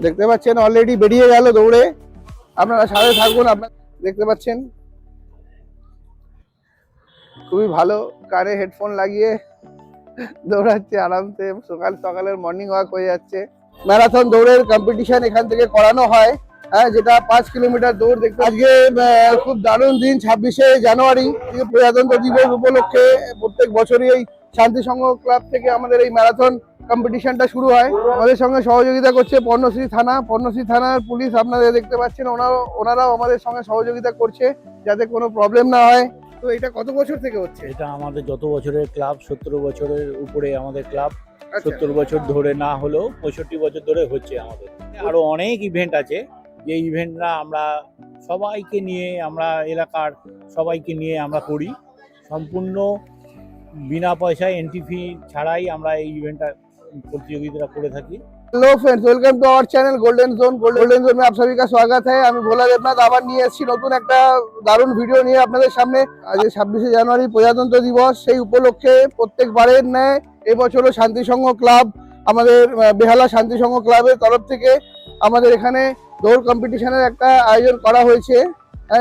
দেখতে পাচ্ছেন অলরেডি বেরিয়ে গেল দৌড়ে। আপনারা সাথে থাকুন। আপনারা দেখতে পাচ্ছেন খুবই ভালো, কানে হেডফোন লাগিয়ে দৌড়াচ্ছে আরামসে, সকাল সকালের মর্নিং ওয়াক হয়ে যাচ্ছে। ম্যারাথন দৌড়ের কম্পিটিশন এখান থেকে করানো হয়, হ্যাঁ, যেটা 5 কিলোমিটার দৌড়। দেখতে আজকে খুব দারুণ দিন, 26শে জানুয়ারি প্রজাতন্ত্র দিবস উপলক্ষে প্রত্যেক বছরই এই শান্তি সংঘ ক্লাব থেকে আমাদের এই ম্যারাথন কম্পিটিশনটা শুরু হয়। আমাদের সঙ্গে সহযোগিতা করছে পর্ণশ্রী থানার পুলিশ। আপনারা দেখতে পাচ্ছেন ওনারাও আমাদের সঙ্গে সহযোগিতা করছে যাতে কোনো প্রবলেম না হয়। তো এটা কত বছর থেকে হচ্ছে? এটা আমাদের যত বছরের ক্লাব, 17 বছরের উপরে আমাদের ক্লাব। আচ্ছা। 70 বছর ধরে না হলেও 65 বছর ধরে হচ্ছে আমাদের। আরো অনেক ইভেন্ট আছে, যে ইভেন্টরা আমরা সবাইকে নিয়ে, আমরা এলাকার সবাইকে নিয়ে আমরা করি। সম্পূর্ণ বিনা পয়সায়, এন্ট্রি ফি ছাড়াই আমরা এই ইভেন্টটা প্রতিযোগিতা করে থাকি। Hello friends, welcome to our channel golden zone में आप सभी का स्वागत है। আমি ভোলা দেবনাথ আবার নিয়ে এসেছি নতুন একটা দারুণ ভিডিও নিয়ে আপনাদের সামনে। আজ 26শে জানুয়ারি প্রজাতন্ত্র দিবস, সেই উপলক্ষে প্রত্যেকবারের ন্যায় এবছরও শান্তি সংঘ ক্লাব, আমাদের বেহালা শান্তি সংঘ ক্লাবের তরফ থেকে আমাদের এখানে দৌড় কম্পিটিশনের একটা আয়োজন করা হয়েছে,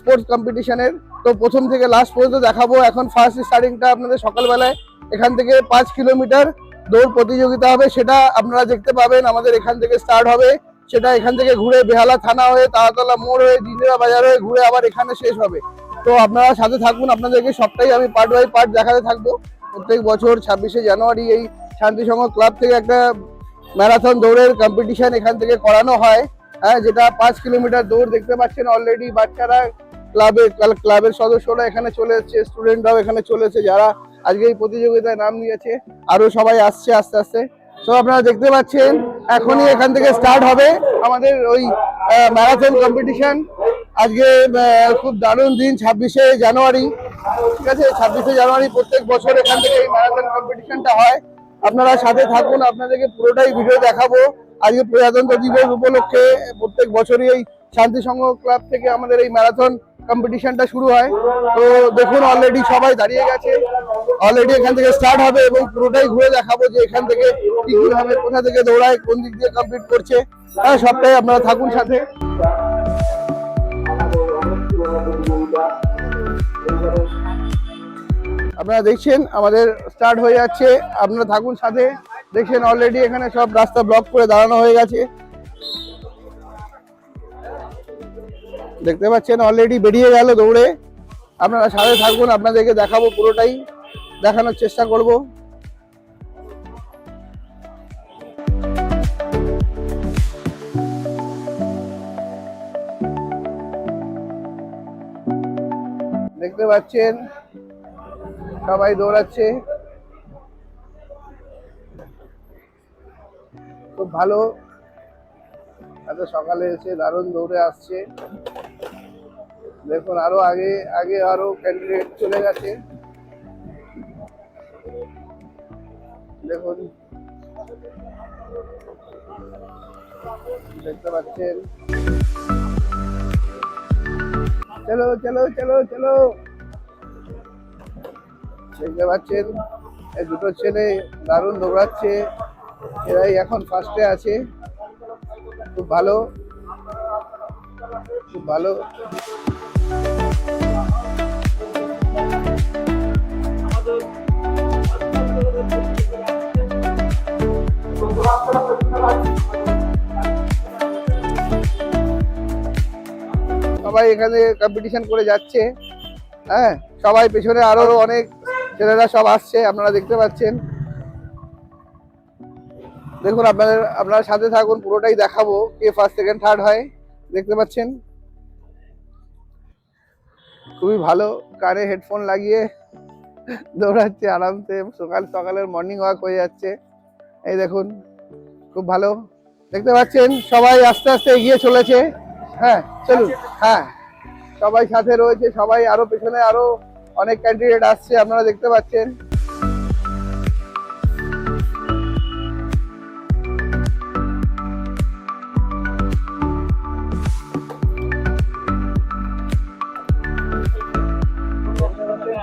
স্পোর্টস কম্পিটিশনের। তো প্রথম থেকে লাস্ট পর্যন্ত দেখাবো। এখন ফার্স্ট স্টার্টিংটা আপনাদের সকালবেলায় এখান থেকে 5 কিলোমিটার দৌড় প্রতিযোগিতা হবে, সেটা আপনারা দেখতে পাবেন। আমাদের এখান থেকে স্টার্ট হবে, সেটা এখান থেকে ঘুরে বেহালা থানা হয়ে, তারাতলা মোড় হয়ে, জিন্দিরা বাজার হয়ে ঘুরে আবার এখানে শেষ হবে। তো আপনারা সাথে থাকুন, আপনাদেরকে সবটাই আমি পার্ট বাই পার্ট দেখাতে থাকবো। প্রত্যেক বছর 26শে জানুয়ারি এই শান্তি সংঘ ক্লাব থেকে একটা ম্যারাথন দৌড়ের কম্পিটিশন এখান থেকে করানো হয়, হ্যাঁ, যেটা 5 কিলোমিটার দৌড়। দেখতে পাচ্ছেন অলরেডি বাচ্চারা, ক্লাবের সদস্যরা এখানে চলে এসেছে, স্টুডেন্টরাও এখানে চলে এসেছে, যারা আজকে এই প্রতিযোগিতায় নাম নিয়েছে। আরো সবাই আসছে আস্তে আস্তে। তো আপনারা দেখতে পাচ্ছেন এখনই এখান থেকে স্টার্ট হবে আমাদের ওই ম্যারাথন কম্পিটিশন। আজকে খুব দারুণ দিন, 26শে জানুয়ারি, ঠিক আছে। 26শে জানুয়ারি প্রত্যেক বছর এখান থেকে এই ম্যারাথন কম্পিটিশনটা হয়। আপনারা সাথে থাকুন, আপনাদেরকে পুরোটাই ভিডিও দেখাবো। আজকে প্রজাতন্ত্র দিবস উপলক্ষে প্রত্যেক বছরই এই শান্তি সংঘ ক্লাব থেকে আমাদের এই ম্যারাথন কম্পিটিশনটা শুরু হয়। তো দেখুন অলরেডি সবাই দাঁড়িয়ে গেছে, অলরেডি এখান থেকে স্টার্ট হবে এবং পুরোটাই ঘুরে দেখাবো যে এখান থেকে কি কি হবে, কোথা থেকে দৌড়ায়, কোন দিক দিয়ে কমপ্লিট করছে, হ্যাঁ, সবটাই আপনারা থাকুন সাথে। আপনারা দেখছেন আমাদের স্টার্ট হয়ে যাচ্ছে, আপনারা থাকুন সাথে। দেখছেন অলরেডি এখানে সব রাস্তা ব্লক করে দাঁড়ানো হয়ে গেছে। দেখতে পাচ্ছেন অলরেডি বেরিয়ে গেল দৌড়ে। আপনারা সাথে থাকুন, আপনাদেরকে দেখাবো, পুরোটাই দেখানোর চেষ্টা করব। দেখতে পাচ্ছেন সবাই দৌড়াচ্ছে, খুব ভালো। এত সকালে এসে দারুণ দৌড়ে আসছে। দেখুন আরো আগে আগে আরো ক্যান্ডিডেট চলে গেছে। দেখুন, দেখতে পাচ্ছেন। চলো চলো চলো চলো, দেখতে পাচ্ছেন এই দুটো ছেলে দারুণ দৌড়াচ্ছে, এরাই এখন ফার্স্টে আছে। খুব ভালো, খুব ভালো। সবাই এখানে কম্পিটিশন করে যাচ্ছে, হ্যাঁ, সবাই পেছনে আরো অনেক ছেলেরা সব আসছে, আপনারা দেখতে পাচ্ছেন। দেখুন আপনারা সাথে থাকুন, পুরোটাই দেখাবো কে ফার্স্ট সেকেন্ড থার্ড হয়। দেখতে পাচ্ছেন খুবই ভালো, কানে হেডফোন লাগিয়ে দৌড়াচ্ছে আরামসে, সকাল সকালের মর্নিং ওয়াক হয়ে যাচ্ছে। এই দেখুন খুব ভালো, দেখতে পাচ্ছেন সবাই আস্তে আস্তে এগিয়ে চলেছে। হ্যাঁ চলুন, হ্যাঁ, সবাই সাথে রয়েছে, সবাই আরো পেছনে আরো অনেক ক্যান্ডিডেট আসছে, আপনারা দেখতে পাচ্ছেন।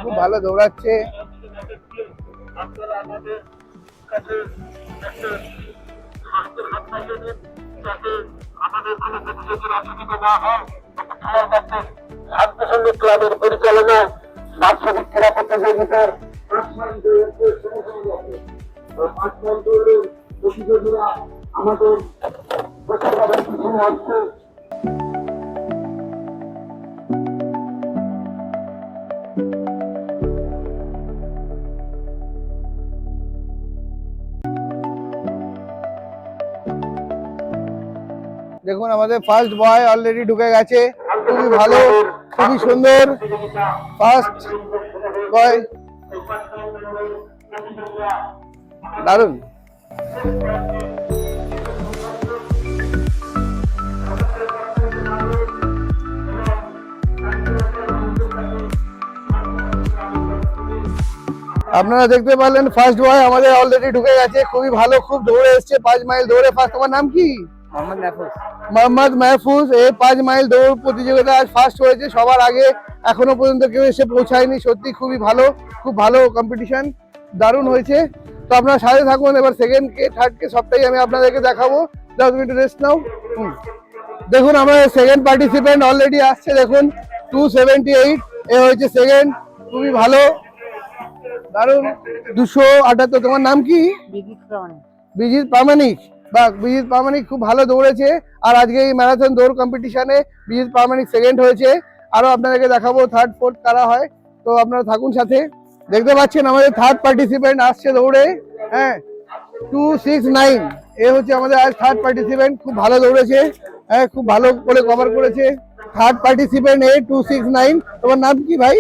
খুব ভালো দৌড়াচ্ছে। শান্তিসঙ্গীত ক্লাবের পরিচালনায় বাৎসরিক ক্রীড়া প্রতিযোগিতার 5 মাইল দৌড়ের প্রতিযোগীরা আমাদের প্রতিযোগিতার পিছনে আসছে। দেখুন আমাদের ফার্স্ট বয় অলরেডি ঢুকে গেছে, খুবই ভালো, খুবই সুন্দর ফার্স্ট বয়, দারুণ। আপনারা দেখতে পারলেন ফার্স্ট বয় আমাদের অলরেডি ঢুকে গেছে, খুবই ভালো, খুব দৌড়ে এসছে 5 মাইল দৌড়ে ফার্স্ট। তোমার নাম কি? মোহাম্মদ মাহফুজ। এই 5 মাইল দৌড় প্রতিযোগিতা আজ ফার্স্ট হয়েছে, সবার আগে এখনো পর্যন্ত কেউ এসে পৌঁছায়নি। সত্যি খুবই ভালো, খুব ভালো কম্পিটিশন, দারুণ হয়েছে। তো আপনারা সাথে থাকুন, এবার সেকেন্ড কে থার্ড কে সবটাই আমি আপনাদেরকে দেখাবো। 10 মিনিট রেস্ট নাও। দেখুন আমাদের সেকেন্ড পার্টিসিপেন্ট অলরেডি আসছে, দেখুন 278 এ হয়েছে সেকেন্ড, খুবই ভালো, দারুণ। 278। তোমার নাম কি? বিজিত প্রামাণিক। বা বিজিত প্রামাণিক খুব ভালো দৌড়েছে, আর আজকে এই ম্যারাথন দৌড় কম্পিটিশনে বিজিত প্রামাণিক সেকেন্ড হয়েছে। আরো আপনাদেরকে দেখাবো থার্ড ফোর্থ কারা হয়, তো আপনারা থাকুন সাথে। দেখতে পাচ্ছেন আমাদের থার্ড পার্টিসিপেন্ট আসছে দৌড়ে, হ্যাঁ 269 এ হচ্ছে আমাদের আজ থার্ড পার্টিসিপেন্ট, খুব ভালো দৌড়েছে, হ্যাঁ খুব ভালো করে কভার করেছে। থার্ড পার্টিসিপেন্ট এ 269। তোমার নাম কি ভাই?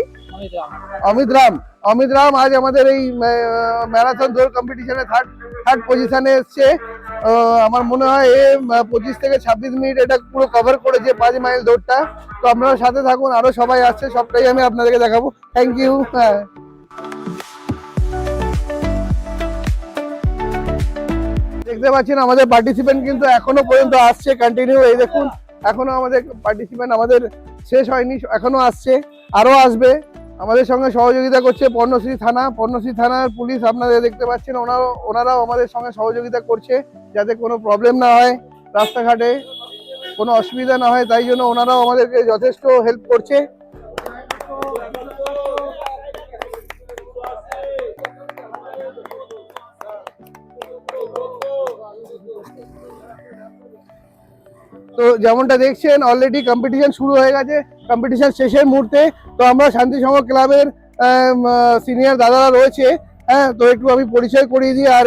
অমিত রাম। অমিত রাম আজ আমাদের এই ম্যারাথন দৌড় কম্পিটিশনে থার্ড পজিশনে এসছে। আমার মনে হয় এ 25 থেকে 26 মিনিট এটা পুরো কভার করেছে 5 মাইল দৌড়টা। তো আপনারা সাথে থাকুন, আরো সবাই আসছে, সবটাই আমি আপনাদেরকে দেখাবো। Thank you. হ্যাঁ দেখতে পাচ্ছেন আমাদের পার্টিসিপেন্ট কিন্তু এখনো পর্যন্ত আসছে কন্টিনিউ। এই দেখুন এখনো আমাদের পার্টিসিপেন্ট আমাদের শেষ হয়নি, এখনো আসছে, আরো আসবে। আমাদের সঙ্গে সহযোগিতা করছে পর্ণশ্রী থানার পুলিশ, আপনারা দেখতে পাচ্ছেন ওনারাও আমাদের সঙ্গে সহযোগিতা করছে যাতে কোনো প্রবলেম না হয়, রাস্তাঘাটে কোনো অসুবিধা না হয়, তাই জন্য ওনারাও আমাদেরকে যথেষ্ট হেল্প করছে। তো যেমনটা দেখছেন অলরেডি কম্পিটিশন শুরু হয়ে গেছে, কম্পিটিশন শেষের মুহূর্তে। তো আমরা শান্তি সংঘ ক্লাবের সিনিয়র দাদারা রয়েছে, হ্যাঁ তো একটু আমি পরিচয় করিয়ে দিই, আর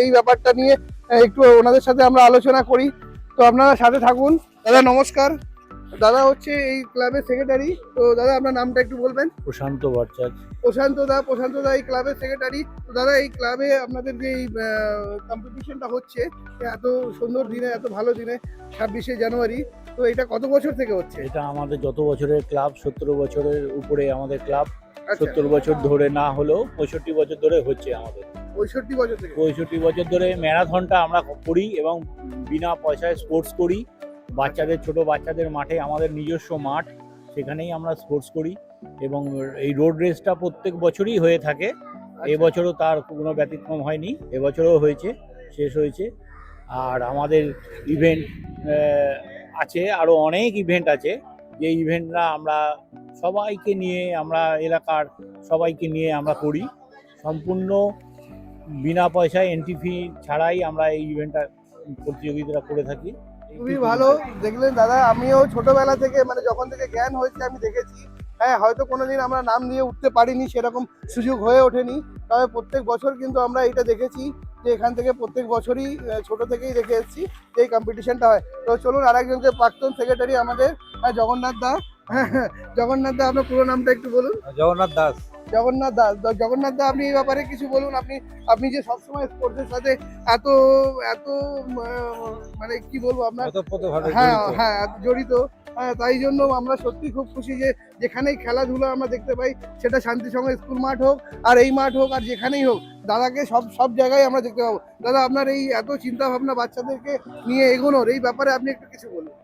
এই ব্যাপারটা নিয়ে একটু ওনাদের সাথে আমরা আলোচনা করি। তো আপনারা সাথে থাকুন। দাদা নমস্কার। দাদা হচ্ছে এই ক্লাবের সেক্রেটারি। তো দাদা আপনার নামটা একটু বলবেন? প্রশান্ত ভট্টাচার্য। প্রশান্ত দা এই ক্লাবের সেক্রেটারি। তো দাদা এই ক্লাবে আপনাদের যে এই কম্পিটিশনটা হচ্ছে এত সুন্দর দিনে, এত ভালো দিনে 26শে জানুয়ারি, তো এটা কত বছর থেকে হচ্ছে? এটা আমাদের যত বছরের ক্লাব, 17 বছরের উপরে আমাদের ক্লাব, 70 বছর ধরে না হলেও 65 বছর ধরে হচ্ছে আমাদের। 65 বছর থেকে? 65 বছর ধরে ম্যারাথনটা আমরা করি এবং বিনা পয়সায় স্পোর্টস করি। বাচ্চাদের, ছোট বাচ্চাদের মাঠে, আমাদের নিজস্ব মাঠ, সেখানেই আমরা স্পোর্টস করি। এবং এই রোড রেসটা প্রত্যেক বছরই হয়ে থাকে, এবছরও তার কোনো ব্যতিক্রম হয়নি, এবছরও হয়েছে, শেষ হয়েছে। আর আমাদের ইভেন্ট আছে, আরও অনেক ইভেন্ট আছে, যে ইভেন্টরা আমরা সবাইকে নিয়ে, আমরা এলাকার সবাইকে নিয়ে আমরা করি। সম্পূর্ণ বিনা পয়সায়, এন্ট্রি ফি ছাড়াই আমরা এই ইভেন্টটা, প্রতিযোগিতাটা করে থাকি। খুবই ভালো। দেখলেন দাদা, আমিও ছোটবেলা থেকে মানে যখন থেকে জ্ঞান হয়েছে আমি দেখেছি, হ্যাঁ হয়তো কোনোদিন আমরা নাম দিয়ে উঠতে পারিনি, সেরকম সুযোগ হয়ে ওঠেনি, তবে প্রত্যেক বছর কিন্তু আমরা এটা দেখেছি যে এখান থেকে প্রত্যেক বছরই ছোট থেকেই দেখে এসেছি যে এই কম্পিটিশনটা হয়। তো চলুন আরেকজনকে, প্রাক্তন সেক্রেটারি আমাদের জগন্নাথ দা। জগন্নাথ দা আপনার পুরো নামটা একটু বলুন? জগন্নাথ দাস। জগন্নাথ দা। জগন্নাথ দা আপনি এই ব্যাপারে কিছু বলুন। আপনি যে সবসময় স্পোর্টসের সাথে এত এত মানে কি বলবো আপনার, হ্যাঁ হ্যাঁ জড়িত, হ্যাঁ তাই জন্য আমরা সত্যি খুব খুশি যে যেখানেই খেলাধুলা আমরা দেখতে পাই, সেটা শান্তি সংঘ স্কুল মাঠ হোক আর এই মাঠ হোক আর যেখানেই হোক, দাদাকে সব জায়গায় আমরা দেখতে পাবো। দাদা আপনার এই এত চিন্তা ভাবনা বাচ্চাদেরকে নিয়ে এগোনোর, এই ব্যাপারে আপনি একটু কিছু বলুন।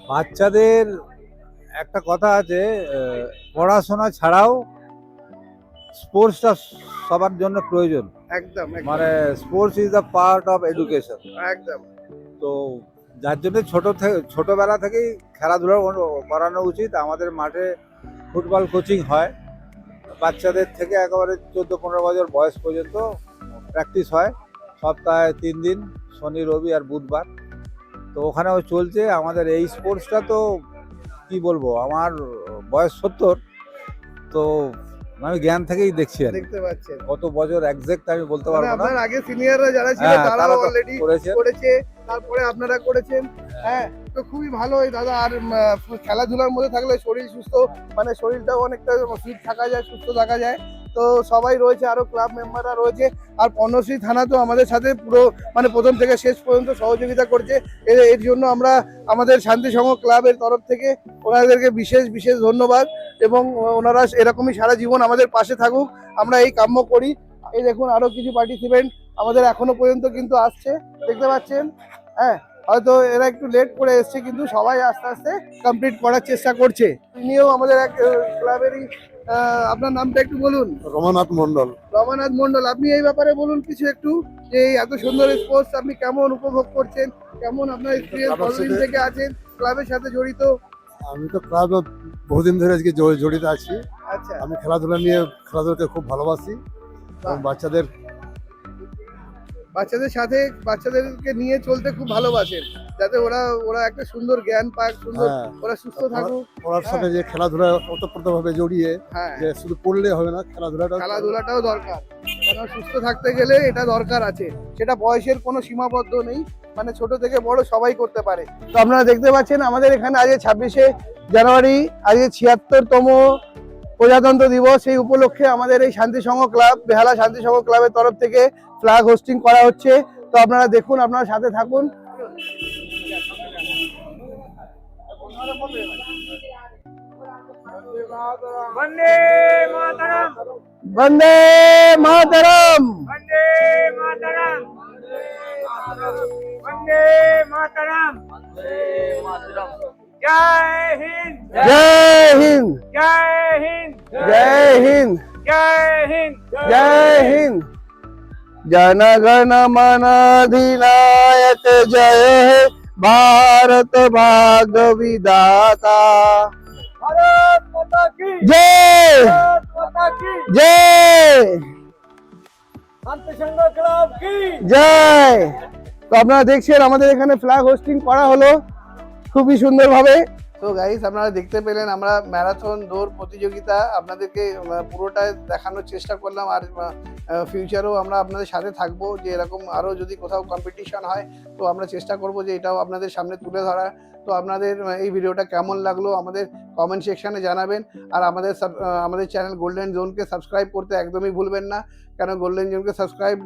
বাচ্চাদের একটা কথা আছে, পড়াশোনা ছাড়াও স্পোর্টসটা সবার জন্য প্রয়োজন। একদম মানে sports is the part of education. একদম। তো যার জন্য ছোটবেলা থেকেই খেলাধুলা করানো উচিত। আমাদের মাঠে ফুটবল কোচিং হয়, বাচ্চাদের থেকে একেবারে 14-15 বছর বয়স পর্যন্ত প্র্যাকটিস হয় সপ্তাহে 3 দিন, শনি রবি আর বুধবার। তো ওখানেও চলছে আমাদের এই স্পোর্টসটা। তো কি বলবো, আমার বয়স 70, তো আমি জ্ঞান থেকেই দেখছি আর কি। দেখতে পাচ্ছেন কত বছর এক্সাক্ট আমি বলতে মানে পারবো না। আপনার আগে সিনিয়ররা যারা ছিল হ্যাঁ, তারা তারা তো অলরেডি করেছেন। করেছে, তারপরে আপনারা করেছেন। হ্যাঁ, তো খুবই ভালো এই দাদা। আর খেলাধুলার মধ্যে থাকলে শরীর সুস্থ, মানে শরীরটাও অনেকটা ফিট থাকা যায়, সুস্থ থাকা যায়। তো সবাই রয়েছে, আরো ক্লাব মেম্বাররা রয়েছে। আর পর্ণশ্রী থানা তো আমাদের সাথে পুরো মানে প্রথম থেকে শেষ পর্যন্ত সহযোগিতা করছে। এর জন্য আমরা আমাদের শান্তি সংঘ ক্লাবের তরফ থেকে ওনাদেরকে বিশেষ বিশেষ ধন্যবাদ। এবং ওনারা এরকমই সারা জীবন আমাদের পাশে থাকুক, আমরা এই কাম্য করি। এই দেখুন আরো কিছু পার্টিসিপেন্ট আমাদের এখনো পর্যন্ত কিন্তু আসছে, দেখতে পাচ্ছেন। হ্যাঁ, হয়তো এরা একটু লেট করে এসছে, কিন্তু সবাই আস্তে আস্তে কমপ্লিট করার চেষ্টা করছে। ইনিও আমাদের এক ক্লাবেরই। আপনার নামটা একটু বলুন। রমানাথ মন্ডল। রমানাথ মন্ডল, আপনি এই ব্যাপারে বলুন কিছু একটু, যে এই এত সুন্দর স্পোর্টস আপনি কেমন উপভোগ করছেন, কেমন আপনার এক্সপিরিয়েন্স, কতদিন থেকে আছেন ক্লাবের সাথে জড়িত? আমি তো ক্লাবে বহুদিন ধরে আজকে জড়িত আছি। আচ্ছা, আমি খেলাধুলাকে খুব ভালোবাসি এবং বাচ্চাদের সাথে বাচ্চাদেরকে নিয়ে চলতে খুব ভালোবাসেন, যাতে ওরা একটা সুন্দর জ্ঞান পাক, সুন্দর হ্যাঁ, ওরা সুস্থ থাকুক। পড়ার সাথে যে খেলাধুলা ওতপ্রোতভাবে জড়িয়ে, হ্যাঁ, যে শুধু পড়লে হবে না, খেলাধুলাটাও দরকার, কারণ সুস্থ থাকতে গেলে এটা দরকার আছে। সেটা বয়সের কোনো সীমাবদ্ধ নেই, মানে ছোট থেকে বড় সবাই করতে পারে। তো আপনারা দেখতে পাচ্ছেন আমাদের এখানে আজ 26শে জানুয়ারি, আজকে 76তম প্রজাতন্ত্র দিবস। সেই উপলক্ষে আমাদের এই শান্তি সংঘ ক্লাব, বেহালা শান্তি সংঘ ক্লাবের তরফ থেকে ফ্ল্যাগ হোস্টিং করা হচ্ছে। তো আপনারা দেখুন, আপনারা সাথে থাকুন। वंदे मातरम, বন্দে মাতরম। वंदे मातरम, वंदे मातरम, जय हिंद, জয় হিন্দ, जय हिंद, জয় হিন্দ, जय हिंद, जय हिंद। जन गण मन अधिनायक जय हे भारत भाग्य विधाता। भारत माता की जय भारत माता की जय শান্তি সংঘ ক্লাব की জয়। তো আপনারা দেখছেন আমাদের এখানে ফ্ল্যাগ হোস্টিং করা হলো খুবই সুন্দরভাবে। তো গাইস, আপনারা দেখতে পেলেন আমরা ম্যারাথন দৌড় প্রতিযোগিতা আপনাদেরকে পুরোটা দেখানোর চেষ্টা করলাম। আর ফিউচারেও আমরা আপনাদের সাথে থাকবো, যে এরকম আরও যদি কোথাও কম্পিটিশন হয় তো আমরা চেষ্টা করব যে এটাও আপনাদের সামনে তুলে ধরা। তো আপনাদের এই ভিডিওটা কেমন লাগলো আমাদের কমেন্ট সেকশানে জানাবেন। আর আমাদের চ্যানেল গোল্ডেন জোনকে সাবস্ক্রাইব করতে একদমই ভুলবেন না, কারণ গোল্ডেন জোনকে সাবস্ক্রাইব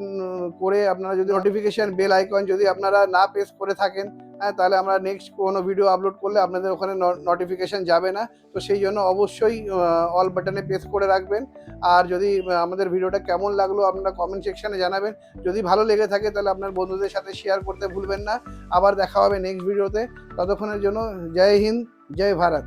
করে আপনারা যদি নোটিফিকেশান বেল আইকন যদি আপনারা না প্রেস করে থাকেন, হ্যাঁ, তাহলে আমরা নেক্সট কোনো ভিডিও আপলোড করলে আপনাদের ওখানে নোটিফিকেশান যাবে না। তো সেই জন্য অবশ্যই অল বাটনে প্রেস করে রাখবেন। আর যদি আমাদের ভিডিওটা কেমন লাগলো আপনারা কমেন্ট সেকশানে জানাবেন। যদি ভালো লেগে থাকে তাহলে আপনার বন্ধুদের সাথে শেয়ার করতে ভুলবেন না। আবার দেখা হবে নেক্সট ভিডিওতে। ততক্ষণের জন্য জয় হিন্দ, জয় ভারত।